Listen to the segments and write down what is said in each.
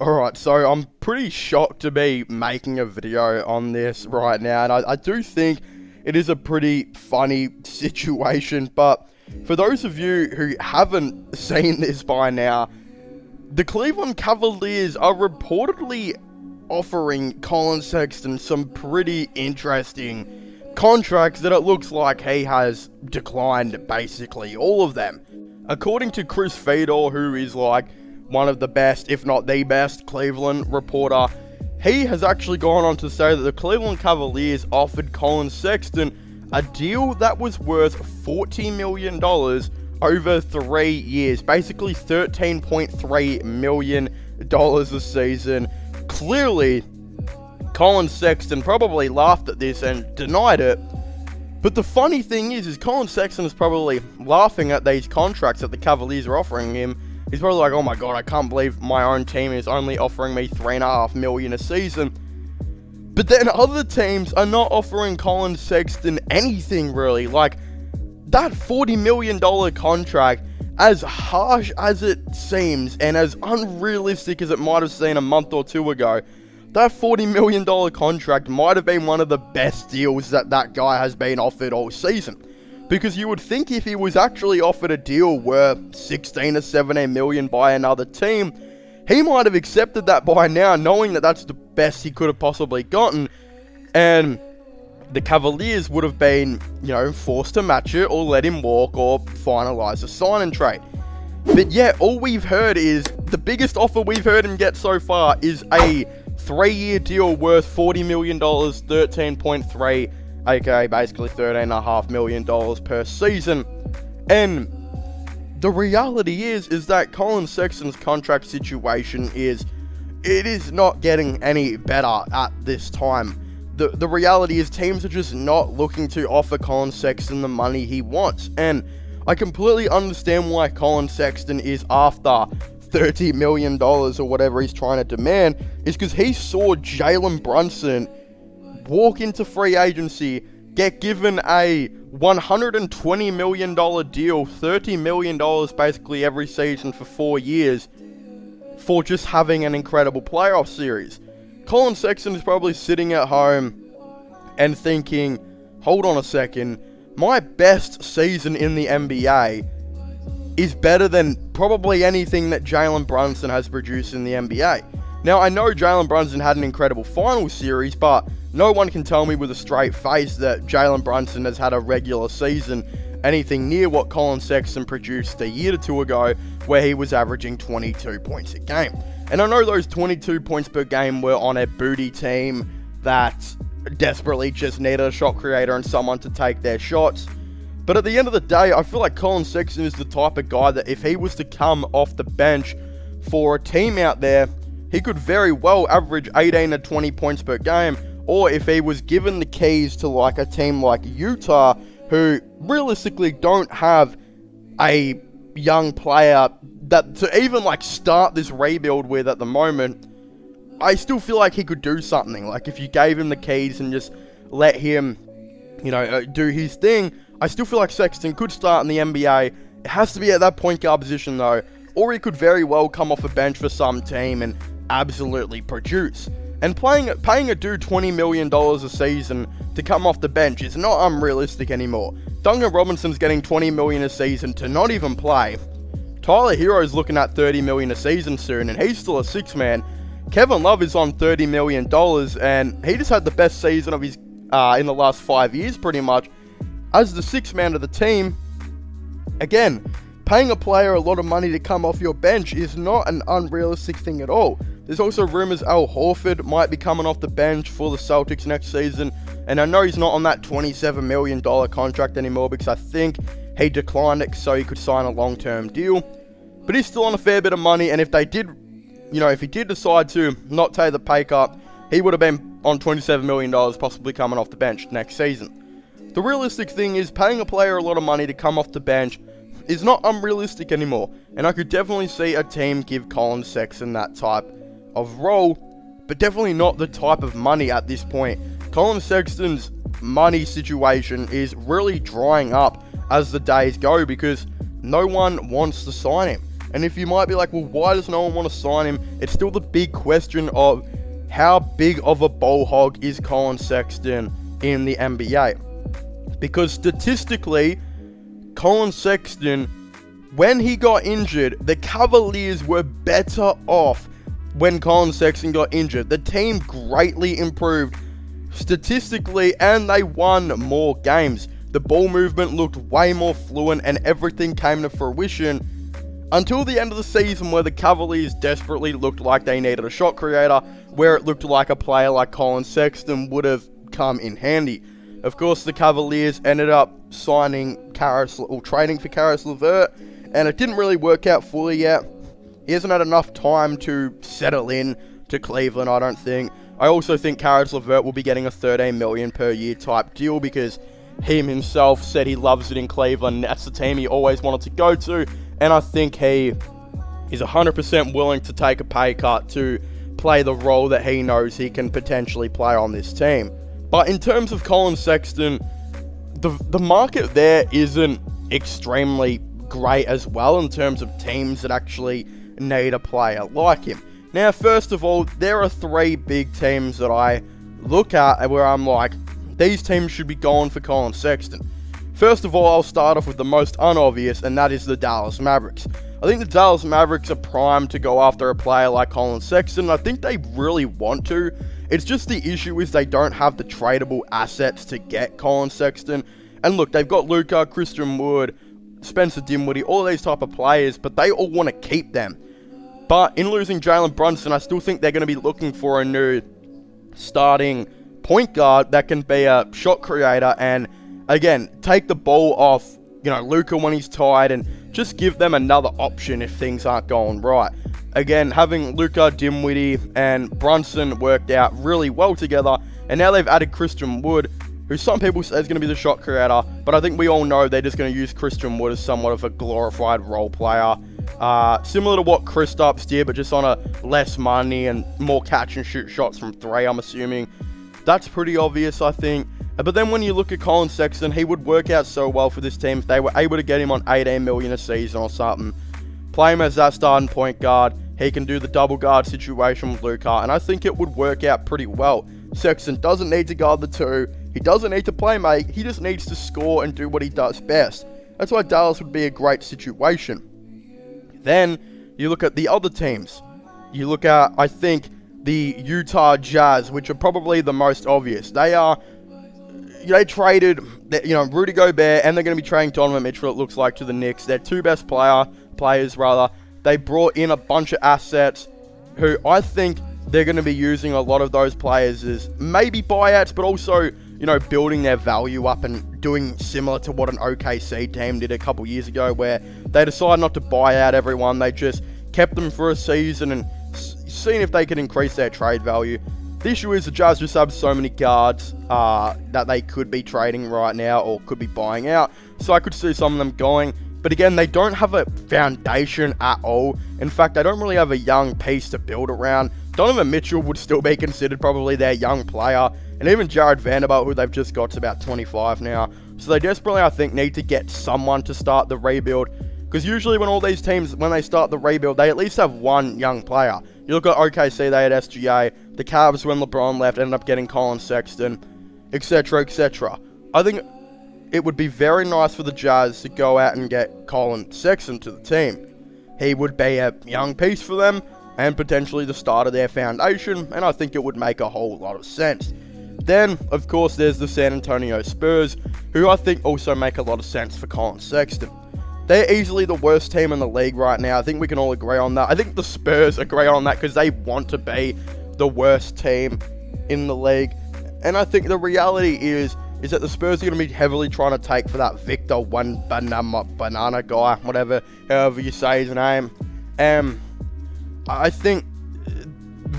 Alright, so I'm pretty shocked to be making a video on this right now, and I do think it is a pretty funny situation, but for those of you who haven't seen this by now, the Cleveland Cavaliers are reportedly offering Colin Sexton some pretty interesting contracts that it looks like he has declined, basically, all of them. According to Chris Fedor, who is like one of the best, if not the best, Cleveland reporter, he has actually gone on to say that the Cleveland Cavaliers offered Colin Sexton a deal that was worth $40 million over 3 years, basically $13.3 million a season. Clearly, Colin Sexton probably laughed at this and denied it. But the funny thing is Colin Sexton is probably laughing at these contracts that the Cavaliers are offering him. He's probably like, oh my god, I can't believe my own team is only offering me $3.5 million a season. But then other teams are not offering Colin Sexton anything really. Like, that $40 million contract, as harsh as it seems and as unrealistic as it might have seemed a month or two ago, that $40 million contract might have been one of the best deals that guy has been offered all season. Because you would think if he was actually offered a deal worth 16 or 17 million by another team, he might have accepted that by now, knowing that that's the best he could have possibly gotten. And the Cavaliers would have been, forced to match it or let him walk or finalize a sign and trade. But yeah, all we've heard is, the biggest offer we've heard him get so far is a 3-year deal worth $40 million, 13.3, aka basically $13.5 million per season. And the reality is that Colin Sexton's contract situation it is not getting any better at this time. The reality is teams are just not looking to offer Colin Sexton the money he wants. And I completely understand why Colin Sexton is after $30 million or whatever he's trying to demand, is because he saw Jalen Brunson walk into free agency, get given a $120 million deal, $30 million basically every season for 4 years, for just having an incredible playoff series. Colin Sexton is probably sitting at home and thinking, hold on a second, my best season in the NBA is better than probably anything that Jalen Brunson has produced in the NBA. Now, I know Jalen Brunson had an incredible final series, but no one can tell me with a straight face that Jalen Brunson has had a regular season anything near what Colin Sexton produced a year or two ago, where he was averaging 22 points a game. And I know those 22 points per game were on a booty team that desperately just needed a shot creator and someone to take their shots. But at the end of the day, I feel like Colin Sexton is the type of guy that if he was to come off the bench for a team out there, he could very well average 18 to 20 points per game. Or if he was given the keys to like a team like Utah, who realistically don't have a young player that to even like start this rebuild with at the moment, I still feel like he could do something. Like if you gave him the keys and just let him, do his thing, I still feel like Sexton could start in the NBA. It has to be at that point guard position though, or he could very well come off a bench for some team and absolutely produce. And paying a dude $20 million a season to come off the bench is not unrealistic anymore. Duncan Robinson's getting $20 million a season to not even play. Tyler Hero's looking at $30 million a season soon, and he's still a 6-man. Kevin Love is on $30 million, and he just had the best season of his in the last 5 years, pretty much, as the 6-man of the team. Again, paying a player a lot of money to come off your bench is not an unrealistic thing at all. There's also rumors Al Horford might be coming off the bench for the Celtics next season. And I know he's not on that $27 million contract anymore because I think he declined it so he could sign a long-term deal. But he's still on a fair bit of money, and if he did decide to not take the pay cut, he would have been on $27 million possibly coming off the bench next season. The realistic thing is paying a player a lot of money to come off the bench is not unrealistic anymore, and I could definitely see a team give Colin Sexton that type of role, but definitely not the type of money at this point. Colin Sexton's money situation is really drying up as the days go because no one wants to sign him. And if you might be like, well, why does no one want to sign him? It's still the big question of how big of a ball hog is Colin Sexton in the NBA? Because statistically, Colin Sexton, when he got injured, the Cavaliers were better off when Colin Sexton got injured. The team greatly improved statistically, and they won more games. The ball movement looked way more fluent, and everything came to fruition until the end of the season, where the Cavaliers desperately looked like they needed a shot creator, where it looked like a player like Colin Sexton would have come in handy. Of course, the Cavaliers ended up signing trading for Caris LeVert, and it didn't really work out fully yet. He hasn't had enough time to settle in to Cleveland, I don't think. I also think Caris LeVert will be getting a $13 million per year type deal, because he himself said he loves it in Cleveland. That's the team he always wanted to go to, and I think he is 100% willing to take a pay cut to play the role that he knows he can potentially play on this team. But in terms of Colin Sexton, the market there isn't extremely great as well in terms of teams that actually need a player like him. Now, first of all, there are 3 big teams that I look at where I'm like, these teams should be going for Colin Sexton. First of all, I'll start off with the most unobvious, and that is the Dallas Mavericks. I think the Dallas Mavericks are primed to go after a player like Colin Sexton. I think they really want to. It's just the issue is they don't have the tradable assets to get Colin Sexton. And look, they've got Luka, Christian Wood, Spencer Dinwiddie, all these type of players, but they all want to keep them. But in losing Jalen Brunson, I still think they're going to be looking for a new starting point guard that can be a shot creator and, again, take the ball off, Luka when he's tired, and just give them another option if things aren't going right. Again, having Luka, Dinwiddie, and Brunson worked out really well together, and now they've added Christian Wood, who some people say is going to be the shot creator, but I think we all know they're just going to use Christian Wood as somewhat of a glorified role player. Similar to what Kristaps did, but just on a less money and more catch and shoot shots from 3, I'm assuming. That's pretty obvious, I think. But then when you look at Colin Sexton, he would work out so well for this team if they were able to get him on $18 million a season or something. Play him as that starting point guard. He can do the double guard situation with Luka, and I think it would work out pretty well. Sexton doesn't need to guard the 2. He doesn't need to play make. He just needs to score and do what he does best. That's why Dallas would be a great situation. Then you look at the other teams. You look at, I think, the Utah Jazz, which are probably the most obvious. They traded, Rudy Gobert, and they're going to be trading Donovan Mitchell, it looks like, to the Knicks. Their 2 best players. They brought in a bunch of assets who I think they're going to be using a lot of those players as maybe buyouts, but also, building their value up and doing similar to what an OKC team did a couple years ago, where they decided not to buy out everyone. They just kept them for a season and seen if they could increase their trade value. The issue is the Jazz just have so many guards that they could be trading right now or could be buying out. So I could see some of them going. But again, they don't have a foundation at all. In fact, they don't really have a young piece to build around. Donovan Mitchell would still be considered probably their young player. And even Jared Vanderbilt, who they've just got to about 25 now. So they desperately, I think, need to get someone to start the rebuild. Because usually when all these teams, when they start the rebuild, they at least have one young player. You look at OKC, they had SGA. The Cavs, when LeBron left, ended up getting Colin Sexton, etc., etc. I think it would be very nice for the Jazz to go out and get Colin Sexton to the team. He would be a young piece for them and potentially the start of their foundation, and I think it would make a whole lot of sense. Then, of course, there's the San Antonio Spurs, who I think also make a lot of sense for Colin Sexton. They're easily the worst team in the league right now. I think we can all agree on that. I think the Spurs agree on that because they want to be the worst team in the league. And I think the reality is that the Spurs are going to be heavily trying to take for that Victor Banana guy, however you say his name. I think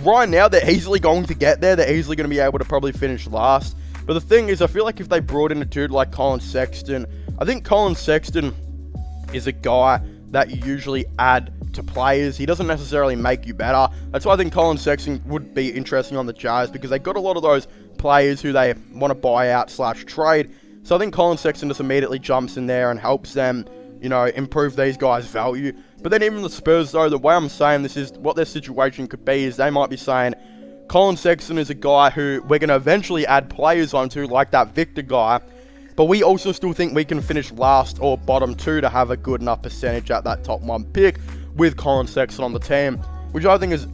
right now they're easily going to get there. They're easily going to be able to probably finish last. But the thing is, I feel like if they brought in a dude like Colin Sexton, I think Colin Sexton is a guy that you usually add to players. He doesn't necessarily make you better. That's why I think Colin Sexton would be interesting on the Jazz, because they got a lot of those players who they want to buy out / trade. So I think Colin Sexton just immediately jumps in there and helps them, improve these guys' value. But then even the Spurs, though, the way I'm saying this is what their situation could be is they might be saying, Colin Sexton is a guy who we're going to eventually add players onto, like that Victor guy, but we also still think we can finish last or bottom 2 to have a good enough percentage at that top 1 pick with Colin Sexton on the team, which I think is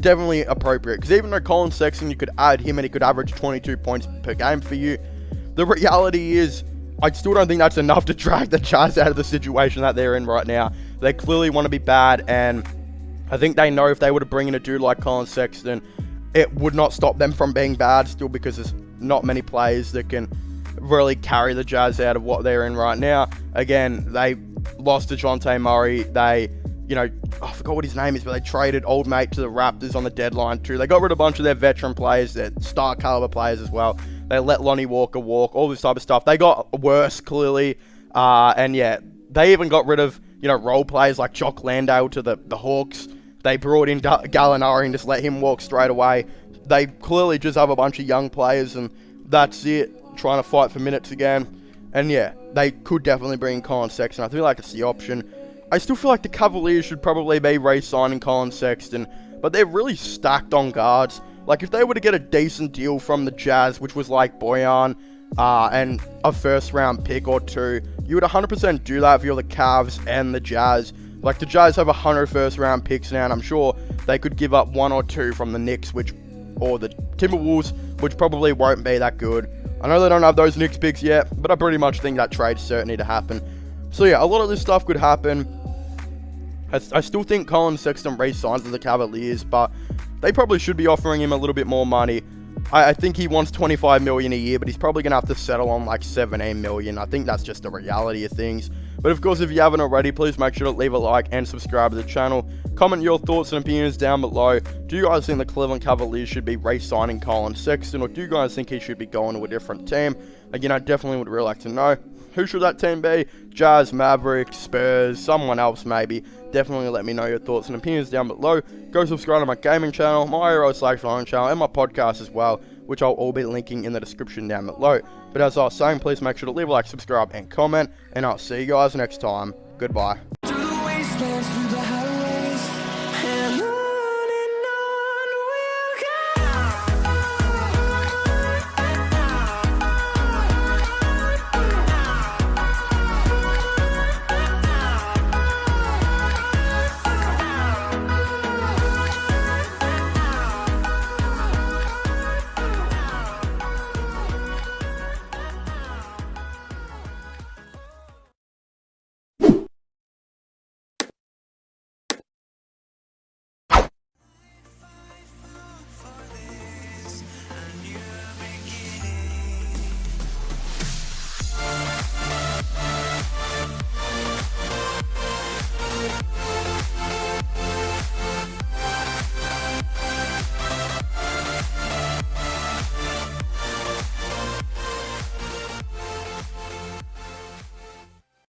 definitely appropriate. Because even though Colin Sexton, you could add him and he could average 22 points per game for you, the reality is, I still don't think that's enough to drag the Jazz out of the situation that they're in right now. They clearly want to be bad, and I think they know if they were to bring in a dude like Colin Sexton, it would not stop them from being bad still, because there's not many players that can really carry the Jazz out of what they're in right now. Again, they lost to DeJounte Murray. They, I forgot what his name is, but they traded old mate to the Raptors on the deadline too. They got rid of a bunch of their veteran players, their star caliber players as well. They let Lonnie Walker walk, all this type of stuff. They got worse, clearly. And yeah, they even got rid of, role players like Jock Landale to the Hawks. They brought in Gallinari and just let him walk straight away. They clearly just have a bunch of young players, and that's it, trying to fight for minutes again. And yeah, they could definitely bring in Colin Sexton. I feel like it's the option. I still feel like the Cavaliers should probably be re-signing Colin Sexton, but they're really stacked on guards. Like, if they were to get a decent deal from the Jazz, which was like Bojan, and a first-round pick or 2, you would 100% do that if you're the Cavs and the Jazz. Like, the Jazz have 100 first-round picks now, and I'm sure they could give up 1 or 2 from the Knicks, or the Timberwolves, which probably won't be that good. I know they don't have those Knicks picks yet, but I pretty much think that trade's certainly to happen. So yeah, a lot of this stuff could happen. I still think Colin Sexton re-signs with the Cavaliers, but they probably should be offering him a little bit more money. I think he wants $25 million a year, but he's probably going to have to settle on like $17 million. I think that's just the reality of things. But of course, if you haven't already, please make sure to leave a like and subscribe to the channel. Comment your thoughts and opinions down below. Do you guys think the Cleveland Cavaliers should be re-signing Colin Sexton, or do you guys think he should be going to a different team? Again, I definitely would really like to know. Who should that team be? Jazz, Mavericks, Spurs, someone else maybe. Definitely let me know your thoughts and opinions down below. Go subscribe to my gaming channel, my Resign channel, and my podcast as well, which I'll all be linking in the description down below. But as I was saying, please make sure to leave a like, subscribe, and comment, and I'll see you guys next time. Goodbye.